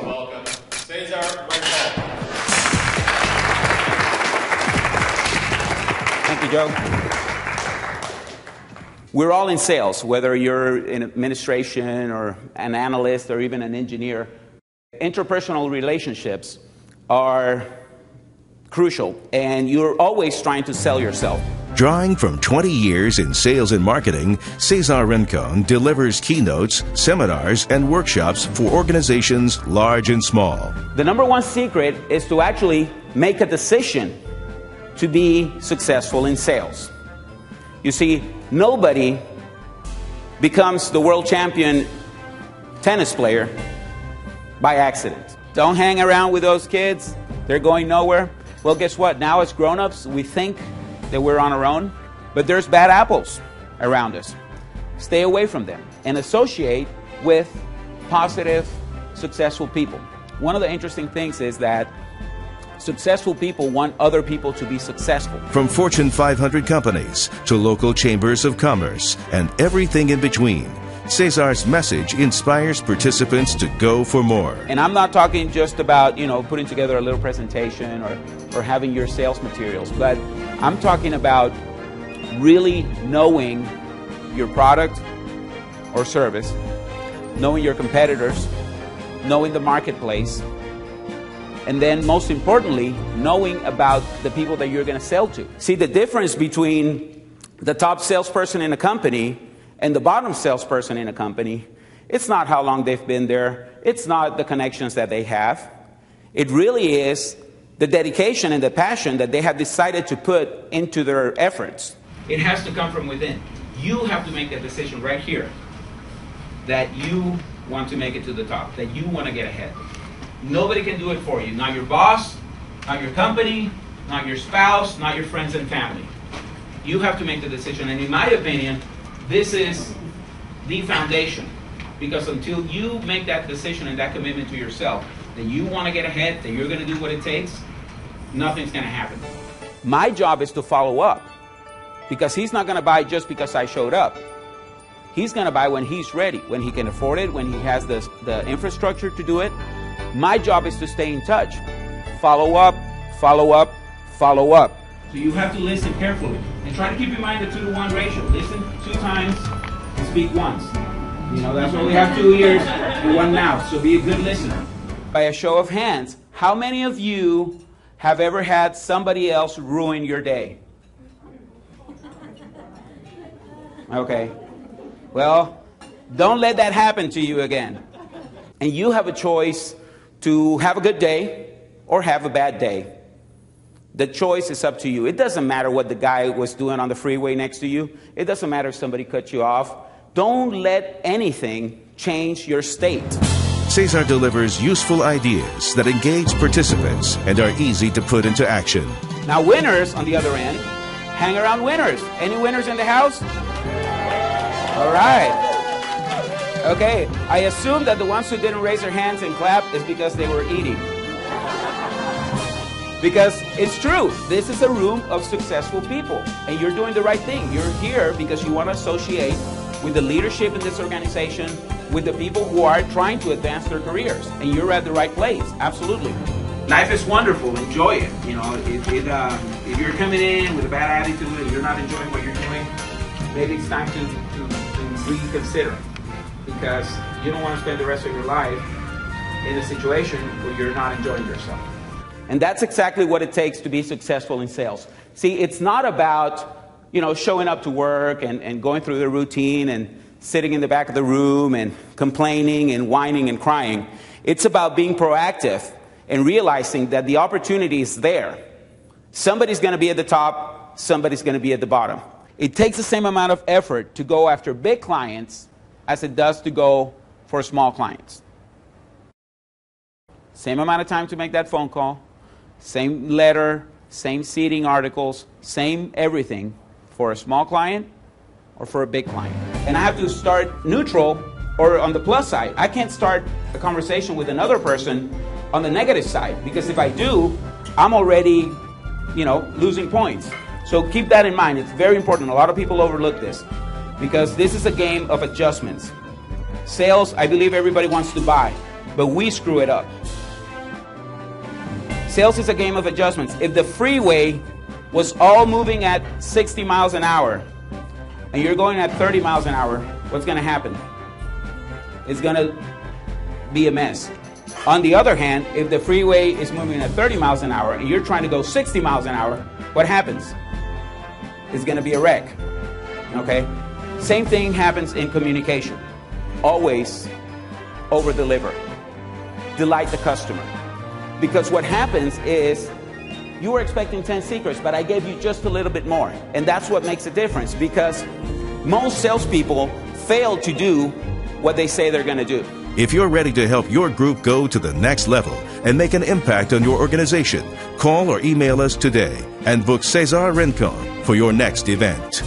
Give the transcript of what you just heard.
Welcome, Cesar Rincon. Thank you, Joe. We're all in sales, whether you're in administration or an analyst or even an engineer. Interpersonal relationships are crucial, and you're always trying to sell yourself. Drawing from 20 years in sales and marketing, Cesar Rincon delivers keynotes, seminars, and workshops for organizations large and small. The number one secret is to actually make a decision to be successful in sales. You see, nobody becomes the world champion tennis player by accident. Don't hang around with those kids. They're going nowhere. Well, guess what? Now as grown-ups, we think that we're on our own, but there's bad apples around us. Stay away from them and associate with positive, successful people. One of the interesting things is that successful people want other people to be successful. From Fortune 500 companies to local chambers of commerce and everything in between, Cesar's message inspires participants to go for more. And I'm not talking just about, putting together a little presentation or having your sales materials, but I'm talking about really knowing your product or service, knowing your competitors, knowing the marketplace, and then most importantly, knowing about the people that you're going to sell to. See, the difference between the top salesperson in a company and the bottom salesperson in a company, it's not how long they've been there. It's not the connections that they have. It really is the dedication and the passion that they have decided to put into their efforts. It has to come from within. You have to make that decision right here that you want to make it to the top, that you want to get ahead. Nobody can do it for you. Not your boss, not your company, not your spouse, not your friends and family. You have to make the decision. And in my opinion, this is the foundation. Because until you make that decision and that commitment to yourself, that you want to get ahead, that you're going to do what it takes, nothing's going to happen. My job is to follow up. Because he's not going to buy just because I showed up. He's going to buy when he's ready, when he can afford it, when he has the infrastructure to do it. My job is to stay in touch. Follow up, follow up, follow up. So you have to listen carefully. And try to keep in mind the 2-to-1 ratio. Listen 2 times, speak once. That's why we have 2 ears and 1 mouth. So be a good listener. By a show of hands, how many of you have ever had somebody else ruin your day? Okay. Well, don't let that happen to you again. And you have a choice to have a good day or have a bad day. The choice is up to you. It doesn't matter what the guy was doing on the freeway next to you. It doesn't matter if somebody cut you off. Don't let anything change your state. Cesar delivers useful ideas that engage participants and are easy to put into action. Now winners, on the other end, hang around winners. Any winners in the house? All right. Okay, I assume that the ones who didn't raise their hands and clap is because they were eating. Because it's true, this is a room of successful people, and you're doing the right thing. You're here because you want to associate with the leadership in this organization, with the people who are trying to advance their careers, and you're at the right place, absolutely. Life is wonderful, enjoy it. If you're coming in with a bad attitude and you're not enjoying what you're doing, maybe it's time to reconsider. Because you don't want to spend the rest of your life in a situation where you're not enjoying yourself. And that's exactly what it takes to be successful in sales. See, it's not about, showing up to work and going through the routine and sitting in the back of the room and complaining and whining and crying. It's about being proactive and realizing that the opportunity is there. Somebody's going to be at the top, somebody's going to be at the bottom. It takes the same amount of effort to go after big clients as it does to go for small clients. Same amount of time to make that phone call, same letter, same seating articles, same everything for a small client or for a big client. And I have to start neutral or on the plus side. I can't start a conversation with another person on the negative side, because if I do, I'm already, losing points. So keep that in mind. It's very important. A lot of people overlook this. because this is a game of adjustments. Sales, I believe everybody wants to buy, but we screw it up. Sales is a game of adjustments. If the freeway was all moving at 60 miles an hour and you're going at 30 miles an hour, what's going to happen? It's going to be a mess. On the other hand, if the freeway is moving at 30 miles an hour and you're trying to go 60 miles an hour, what happens? It's going to be a wreck. Okay? Same thing happens in communication. Always over-deliver. Delight the customer. Because what happens is you were expecting 10 secrets, but I gave you just a little bit more. And that's what makes a difference, because most salespeople fail to do what they say they're going to do. If you're ready to help your group go to the next level and make an impact on your organization, call or email us today and book Cesar Rincon for your next event.